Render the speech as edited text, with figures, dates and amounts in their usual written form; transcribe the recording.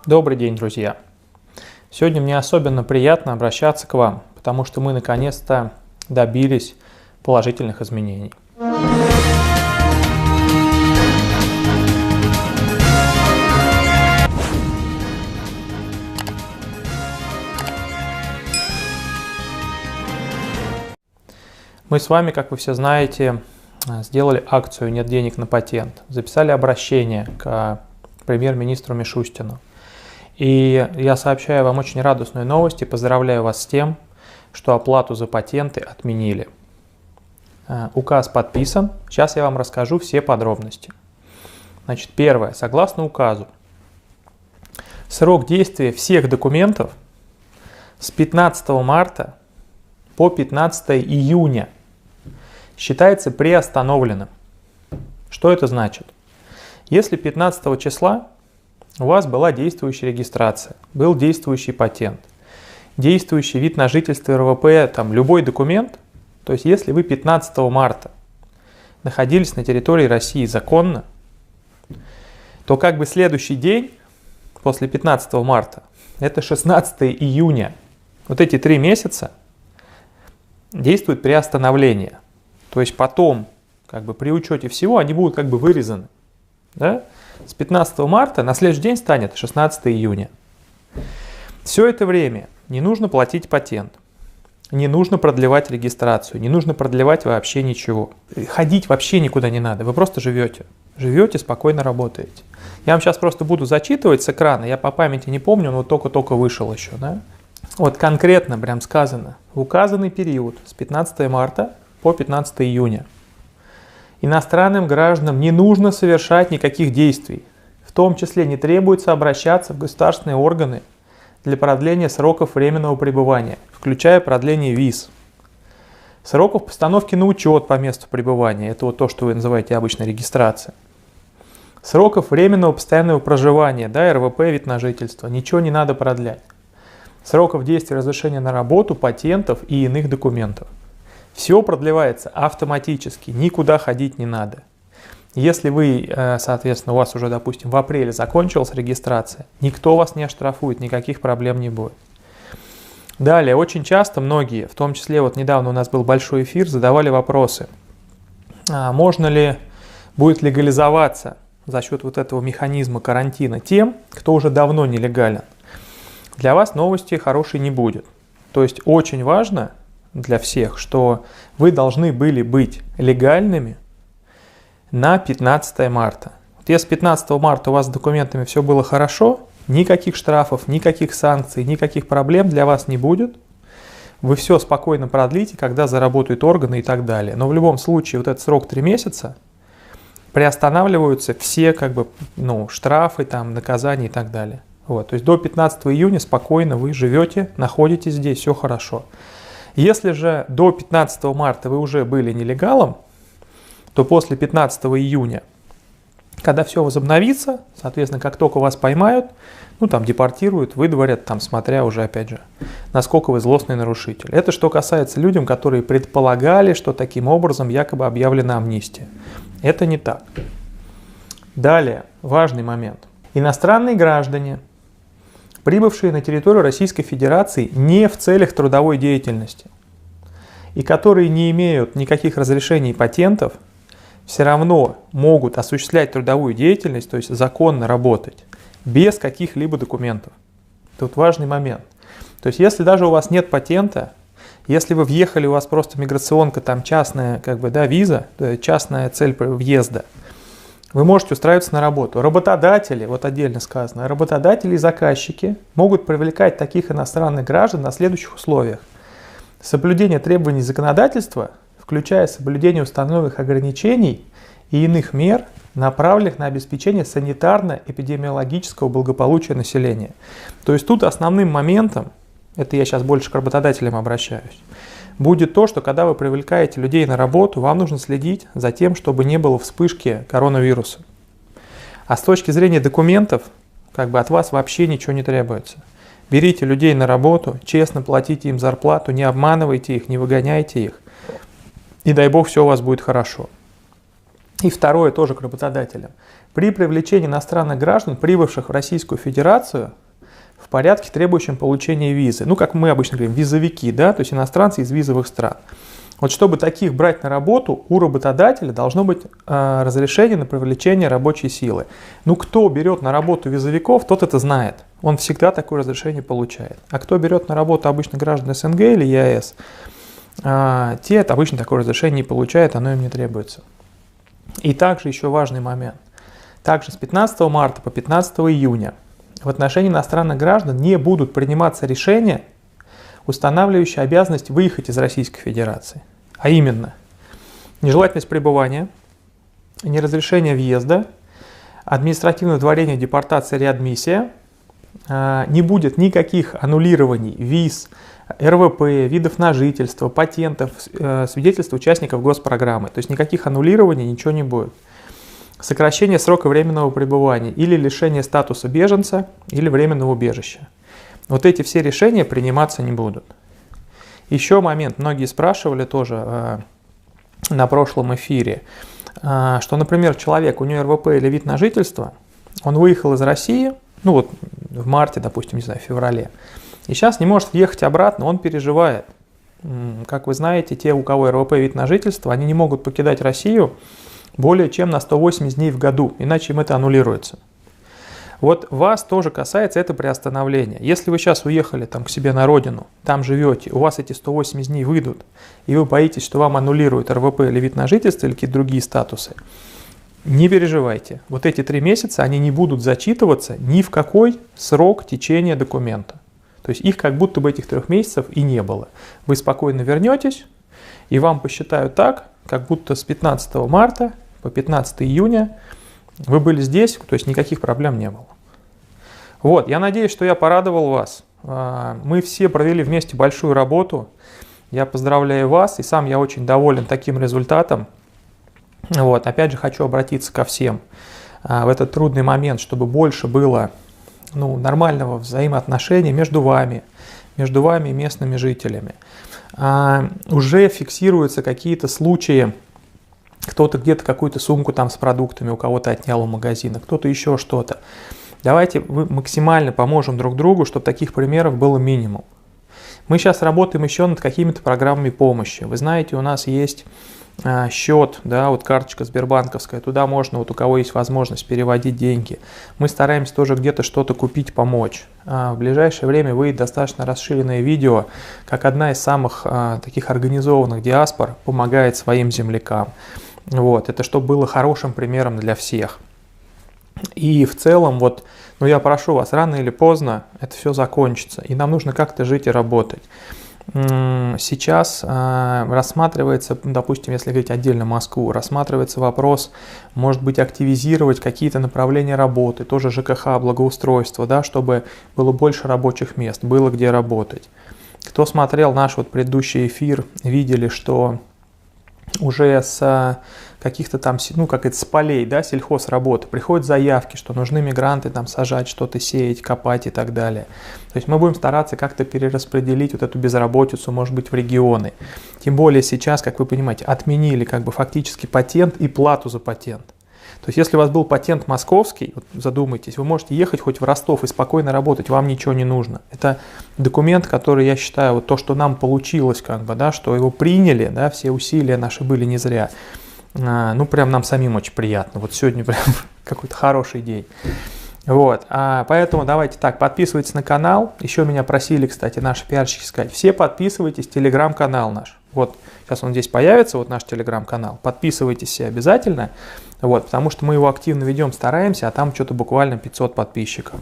Добрый день, друзья! Сегодня мне особенно приятно обращаться к вам, потому что мы наконец-то добились положительных изменений. Мы с вами, как вы все знаете, сделали акцию «Нет денег на патент», записали обращение к премьер-министру Мишустину. И я сообщаю вам очень радостную новость и поздравляю вас с тем, что оплату за патенты отменили. Указ подписан. Сейчас я вам расскажу все подробности. Значит, первое. Согласно указу, срок действия всех документов с 15 марта по 15 июня считается приостановленным. Что это значит? Если 15 числа у вас была действующая регистрация, был действующий патент, действующий вид на жительство РВП, там любой документ, то есть если вы 15 марта находились на территории России законно, то как бы следующий день после 15 марта, это 16 июня, вот эти 3 месяца действует приостановление. То есть потом, как бы при учете всего, они будут как бы вырезаны. Да? С 15 марта на следующий день станет 16 июня. Все это время не нужно платить патент, не нужно продлевать регистрацию, не нужно продлевать вообще ничего. Ходить вообще никуда не надо, вы просто живете. Живете, спокойно работаете. Я вам сейчас просто буду зачитывать с экрана, я по памяти не помню, но только-только вышел еще. Да? Вот конкретно прям сказано, в указанный период с 15 марта по 15 июня. Иностранным гражданам не нужно совершать никаких действий. В том числе не требуется обращаться в государственные органы для продления сроков временного пребывания, включая продление виз. Сроков постановки на учет по месту пребывания, это вот то, что вы называете обычно регистрация. Сроков временного постоянного проживания, да, РВП, вид на жительство, ничего не надо продлять. Сроков действия разрешения на работу, патентов и иных документов. Все продлевается автоматически, никуда ходить не надо. Если вы, соответственно, у вас уже, допустим, в апреле закончилась регистрация, никто вас не оштрафует, никаких проблем не будет. Далее, очень часто многие, в том числе вот недавно у нас был большой эфир, задавали вопросы, можно ли будет легализоваться за счет вот этого механизма карантина тем, кто уже давно нелегален. Для вас новости хорошей не будет. То есть очень важно для всех, что вы должны были быть легальными на 15 марта. Вот если 15 марта у вас с документами все было хорошо, никаких штрафов, никаких санкций, никаких проблем для вас не будет. Вы все спокойно продлите, когда заработают органы и так далее. Но в любом случае вот этот срок 3 месяца приостанавливаются все как бы, штрафы, там, наказания и так далее. Вот, то есть до 15 июня спокойно вы живете, находитесь здесь, все хорошо. Если же до 15 марта вы уже были нелегалом, то после 15 июня, когда все возобновится, соответственно, как только вас поймают, депортируют, выдворят, смотря уже, опять же, насколько вы злостный нарушитель. Это что касается людям, которые предполагали, что таким образом якобы объявлена амнистия. Это не так. Далее, важный момент. Иностранные граждане, прибывшие на территорию Российской Федерации не в целях трудовой деятельности и которые не имеют никаких разрешений и патентов, все равно могут осуществлять трудовую деятельность, то есть законно работать, без каких-либо документов. Тут важный момент. То есть если даже у вас нет патента, если вы въехали, у вас просто миграционка, там частная виза, частная цель въезда, вы можете устраиваться на работу. Работодатели, вот отдельно сказано, работодатели и заказчики могут привлекать таких иностранных граждан на следующих условиях. Соблюдение требований законодательства, включая соблюдение установленных ограничений и иных мер, направленных на обеспечение санитарно-эпидемиологического благополучия населения. То есть тут основным моментом, это я сейчас больше к работодателям обращаюсь, будет то, что когда вы привлекаете людей на работу, вам нужно следить за тем, чтобы не было вспышки коронавируса. А с точки зрения документов, от вас вообще ничего не требуется. Берите людей на работу, честно платите им зарплату, не обманывайте их, не выгоняйте их. И дай бог, все у вас будет хорошо. И второе тоже к работодателям. при привлечении иностранных граждан, прибывших в Российскую Федерацию, в порядке, требующем получения визы. Ну, как мы обычно говорим, визовики, да, то есть иностранцы из визовых стран. Вот чтобы таких брать на работу, у работодателя должно быть разрешение на привлечение рабочей силы. Ну, кто берет на работу визовиков, тот это знает. Он всегда такое разрешение получает. А кто берет на работу обычно граждан СНГ или ЕАЭС, те это обычно такое разрешение не получают, оно им не требуется. И также еще важный момент. Также с 15 марта по 15 июня в отношении иностранных граждан не будут приниматься решения, устанавливающие обязанность выехать из Российской Федерации. А именно, нежелательность пребывания, неразрешение въезда, административное удворение, депортация, реадмиссия. Не будет никаких аннулирований виз, РВП, видов на жительство, патентов, свидетельств участников госпрограммы. То есть никаких аннулирований, ничего не будет. Сокращение срока временного пребывания или лишение статуса беженца или временного убежища. Вот эти все решения приниматься не будут. Еще момент, многие спрашивали тоже на прошлом эфире, что, например, человек, у него РВП или вид на жительство, он выехал из России, ну вот в марте, допустим, не знаю, в феврале, и сейчас не может въехать обратно, он переживает. Как вы знаете, те, у кого РВП вид на жительство, они не могут покидать Россию более чем на 180 дней в году, иначе им это аннулируется. Вот вас тоже касается это приостановление. Если вы сейчас уехали там, к себе на родину, там живете, у вас эти 180 дней выйдут, и вы боитесь, что вам аннулируют РВП или вид на жительство или какие-то другие статусы, не переживайте. Вот эти 3 месяца, они не будут зачитываться ни в какой срок течения документа. То есть их как будто бы этих 3 месяцев и не было. Вы спокойно вернетесь, и вам посчитают так, как будто с 15 марта по 15 июня вы были здесь, то есть никаких проблем не было. Вот, я надеюсь, что я порадовал вас. Мы все провели вместе большую работу. Я поздравляю вас, и сам я очень доволен таким результатом. Вот, опять же, хочу обратиться ко всем в этот трудный момент, чтобы больше было нормального взаимоотношения между вами и местными жителями. Уже фиксируются какие-то случаи, кто-то где-то какую-то сумку там с продуктами у кого-то отнял у магазина, кто-то еще что-то. Давайте максимально поможем друг другу, чтобы таких примеров было минимум. Мы сейчас работаем еще над какими-то программами помощи. Вы знаете, у нас есть счет, да, вот карточка сбербанковская, туда можно, вот у кого есть возможность, переводить деньги. Мы стараемся тоже где-то что-то купить, помочь. В ближайшее время выйдет достаточно расширенное видео, как одна из самых таких организованных диаспор помогает своим землякам. Вот, это чтобы было хорошим примером для всех. И в целом, вот, я прошу вас, рано или поздно это все закончится, и нам нужно как-то жить и работать. Сейчас рассматривается, допустим, если говорить отдельно Москву, рассматривается вопрос, может быть, активизировать какие-то направления работы, тоже ЖКХ, благоустройство, да, чтобы было больше рабочих мест, было где работать. Кто смотрел наш вот предыдущий эфир, видели, что уже с каких-то там, с полей, да, сельхозработы приходят заявки, что нужны мигранты там сажать, что-то сеять, копать и так далее. То есть мы будем стараться как-то перераспределить вот эту безработицу, может быть, в регионы. Тем более сейчас, как вы понимаете, отменили фактически патент и плату за патент. То есть если у вас был патент московский, вот задумайтесь, вы можете ехать хоть в Ростов и спокойно работать, вам ничего не нужно. Это документ, который, я считаю, вот то, что нам получилось, да, что его приняли, да, все усилия наши были не зря. Прям нам самим очень приятно. Вот сегодня прям какой-то хороший день. Вот, поэтому давайте так, подписывайтесь на канал. Еще меня просили, кстати, наши пиарщики сказать, все подписывайтесь, телеграм-канал наш. Вот, сейчас он здесь появится, вот наш телеграм-канал. Подписывайтесь все обязательно, вот, потому что мы его активно ведем, стараемся, а там что-то буквально 500 подписчиков.